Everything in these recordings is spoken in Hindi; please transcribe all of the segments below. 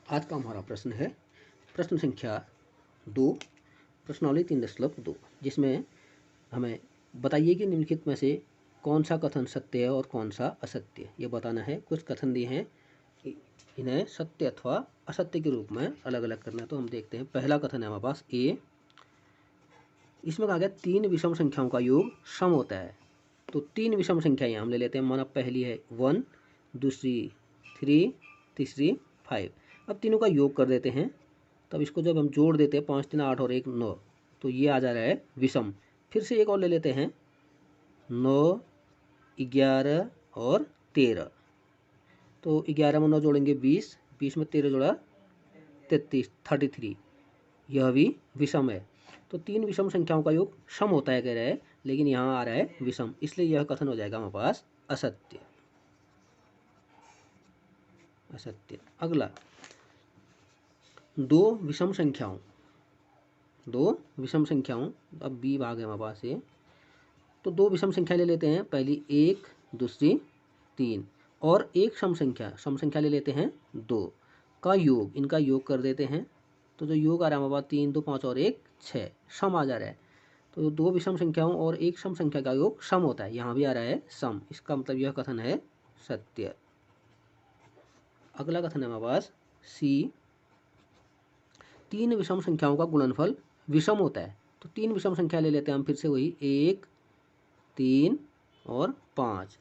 आज का हमारा प्रश्न है प्रश्न संख्या 2, प्रश्नावली 3.2, जिसमें हमें बताइए कि निम्नलिखित में से कौन सा कथन सत्य है और कौन सा असत्य। ये बताना है। कुछ कथन दिए हैं, इन्हें सत्य अथवा असत्य के रूप में अलग अलग करना है। तो हम देखते हैं। पहला कथन है हमारे पास ए, इसमें कहा गया 3 विषम संख्याओं का योग सम होता है। तो 3 विषम संख्याएं हम ले लेते हैं। माना पहली है 1, दूसरी 3, तीसरी 5। अब तीनों का योग कर देते हैं। तब इसको जब हम जोड़ देते हैं 5 3 8 और 1 9, तो ये आ जा रहा है विषम। फिर से एक और ले लेते हैं 9, 11 और 13। तो 11 में 9 जोड़ेंगे 20, 20 में 13 जोड़ा 33, यह भी विषम है। तो 3 विषम संख्याओं का योग सम होता है कह रहा है, लेकिन यहाँ आ रहा है विषम, इसलिए यह कथन हो जाएगा हमारे पास असत्य। असत्य। अगला, दो विषम संख्याओं, अब बी भाग है हमारे पास ये। तो 2 विषम संख्या ले लेते हैं। पहली 1, दूसरी 3, और एक सम संख्या ले लेते हैं 2 का योग, इनका योग कर देते हैं। तो जो योग आ रहा है हमारे पास 3 2 5 और 1 6, सम आ जा रहा है। तो 2 विषम संख्याओं और एक सम संख्या का योग सम होता है, यहाँ भी आ रहा है सम। इसका मतलब यह कथन है सत्य। अगला कथन है हमारे पास सी, 3 विषम संख्याओं का गुणनफल विषम होता है। तो 3 विषम संख्या ले लेते हैं हम फिर से, वही 1, 3 और 5,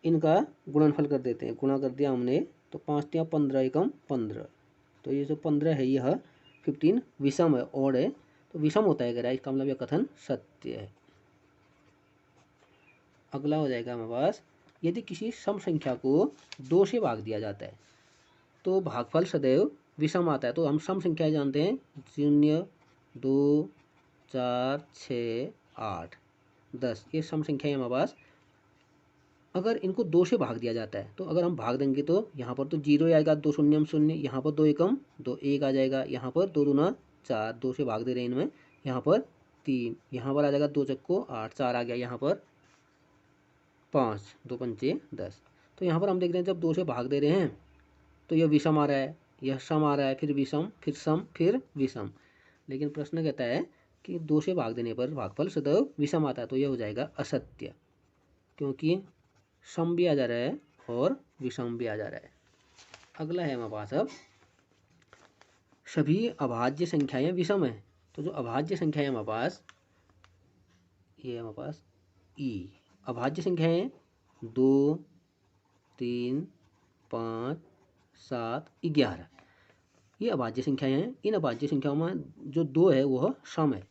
इनका गुणनफल कर देते हैं। गुणा कर दिया हमने, तो 5 3 15 एकम 15। तो ये जो 15 है यह 15 विषम है, ऑड है, तो विषम होता है कह रहा है। इसका मतलब यह कथन सत्य है। अगला हो जाएगा हमारे पास, यदि किसी सम संख्या को 2 से भाग दिया जाता है तो भागफल सदैव विषम आता है। तो हम सम संख्याएं जानते हैं 0, 2, 4, 6, 8, 10, ये सम संख्याएं हमारे पास। अगर इनको 2 से भाग दिया जाता है, तो अगर हम भाग देंगे तो यहाँ पर तो 0 आएगा, 2 शून्यम 0, यहाँ पर 2 एकम 2, 1 आ जाएगा, यहाँ पर 2 दूना 4, 2 से भाग दे रहे हैं इनमें, यहाँ पर 3, यहाँ पर आ जाएगा 2 चक्को 8, 4 आ गया, यहाँ पर 5, 2 पंचे 10। तो यहाँ पर हम देख रहे हैं जब 2 से भाग दे रहे हैं तो यह विषम आ रहा है, यह सम आ रहा है, फिर विषम, फिर सम, फिर विषम। लेकिन प्रश्न कहता है कि 2 से भाग देने पर भागफल सदैव विषम आता है, तो यह हो जाएगा असत्य, क्योंकि सम भी आ जा रहा है और विषम भी आ जा रहा है। अगला है हमारे पास, अब सभी अभाज्य संख्याएं विषम है। तो जो अभाज्य संख्या है हमारे पास, ये हमारे पास ई अभाज्य संख्याएं 2, 3, 5, 7, 11, ये अभाज्य संख्याएं हैं। इन अभाज्य संख्याओं में जो 2 है वह सम है।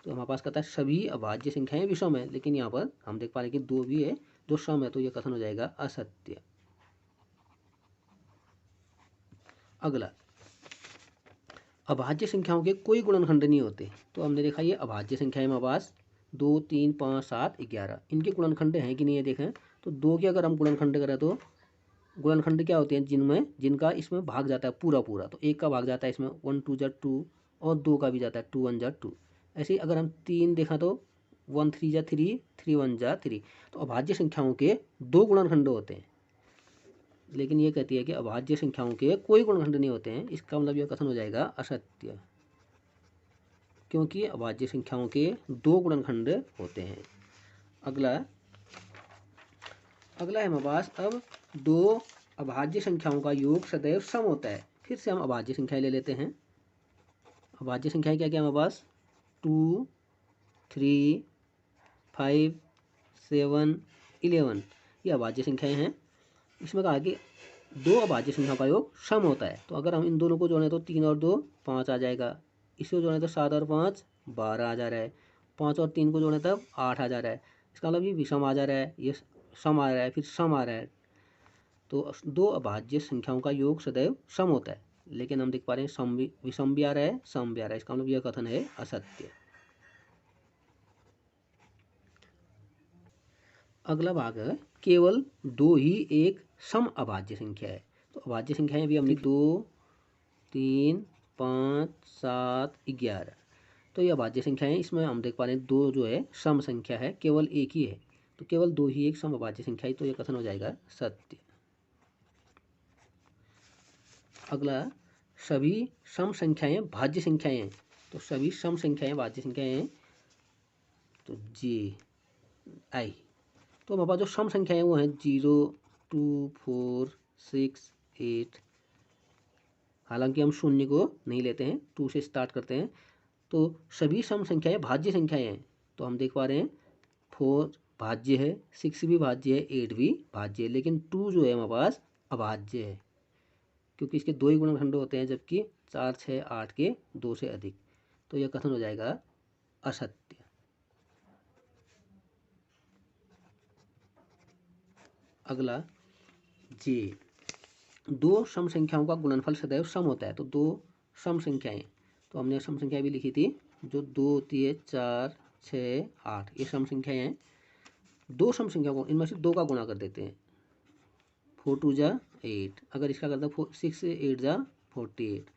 तो हमारे पास कहता है सभी अभाज्य संख्याएं विषम है, लेकिन यहाँ पर हम देख पा रहे हैं कि 2 भी है जो सम है, तो यह कथन हो जाएगा असत्य। अगला, अभाज्य संख्याओं के कोई गुणनखंड नहीं होते। तो हमने देखा ये अभाज्य संख्याएं हमारे पास 2, 3, 5, 7, 11, इनके गुणनखंड हैं कि नहीं है देखें। तो 2 के अगर हम गुणनखंड करें तो गुणनखंड क्या होते हैं, जिनका इसमें भाग जाता है पूरा पूरा। तो 1 का भाग जाता है इसमें, 1 2 जा 2, और 2 का भी जाता है 2 1 जा 2। ऐसे ही अगर हम 3 देखा तो 1 3 जा 3, 3 1 जा 3। तो अभाज्य संख्याओं के 2 गुणनखंड होते हैं, लेकिन ये कहती है कि अभाज्य संख्याओं के कोई गुणनखंड नहीं होते हैं। इसका मतलब यह कथन हो जाएगा असत्य, क्योंकि अभाज्य संख्याओं के 2 गुणनखंड होते हैं। अगला है हमारे पास, अब 2 अभाज्य संख्याओं का योग सदैव सम होता है। फिर से हम अभाज्य संख्याएं ले लेते हैं। अभाज्य संख्याएं क्या क्या हमारे पास, 2, 3, 5, 7, 11, ये अभाज्य संख्याएं हैं। इसमें कहा कि 2 अभाज्य संख्याओं का योग सम होता है। तो अगर हम इन दोनों को जोड़ें तो 3 और 2 5 आ जाएगा। इसको जोड़ें तो 7 और 5 12 आ जा रहा है। 5 और 3 को जोड़ें तब 8 आ जा रहा है। इसका मतलब ये विषम आ जा रहा है, ये सम आ रहा है, फिर सम आ रहा है। तो 2 अभाज्य संख्याओं का योग सदैव सम होता है, लेकिन हम देख पा रहे हैं सम भी, विषम भी आ रहा है, सम भी आ रहा है। इसका मतलब यह कथन है असत्य। अगला भाग है, केवल 2 ही एक सम अभाज्य संख्या है। तो अभाज्य संख्याएं भी हमने 2, 3, 5, 7, 11, तो ये अभाज्य संख्याएं। इसमें हम देख पा रहे हैं 2 जो है सम संख्या है, केवल एक ही है। तो केवल 2 ही एक सम अभाज्य संख्या है, तो यह कथन हो जाएगा सत्य। अगला, सभी सम संख्याएं भाज्य संख्याएं हैं। तो सभी सम संख्याएं भाज्य संख्याएं हैं, तो जे आई। तो हमारे पास जो सम संख्याएं वो हैं 0, 2, 4, 6, 8। हालांकि हम शून्य को नहीं लेते हैं, 2 से स्टार्ट करते हैं। तो सभी सम संख्याएं भाज्य संख्याएं हैं। तो हम देख पा रहे हैं 4 भाज्य है, 6 भी भाज्य है, 8 भी भाज्य है, लेकिन 2 जो है हमारे पास अभाज्य है, क्योंकि इसके 2 ही गुणनखंड होते हैं, जबकि 4, 6, 8 के 2 से अधिक। तो यह कथन हो जाएगा असत्य। अगला जे, दो सम संख्याओं का गुणनफल सदैव सम होता है। तो दो सम संख्याएं, तो हमने सम संख्या भी लिखी थी, जो 2 होती है, 4, 6, 8, ये सम संख्याएं हैं। दो सम संख्या को इनमें से 2 का गुणा कर देते हैं, 4 2 जा 8। अगर इसका करता 6 8 जा 48,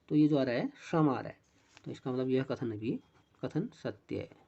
तो ये जो आ रहा है सम आ रहा है। तो इसका मतलब यह कथन भी कथन सत्य है।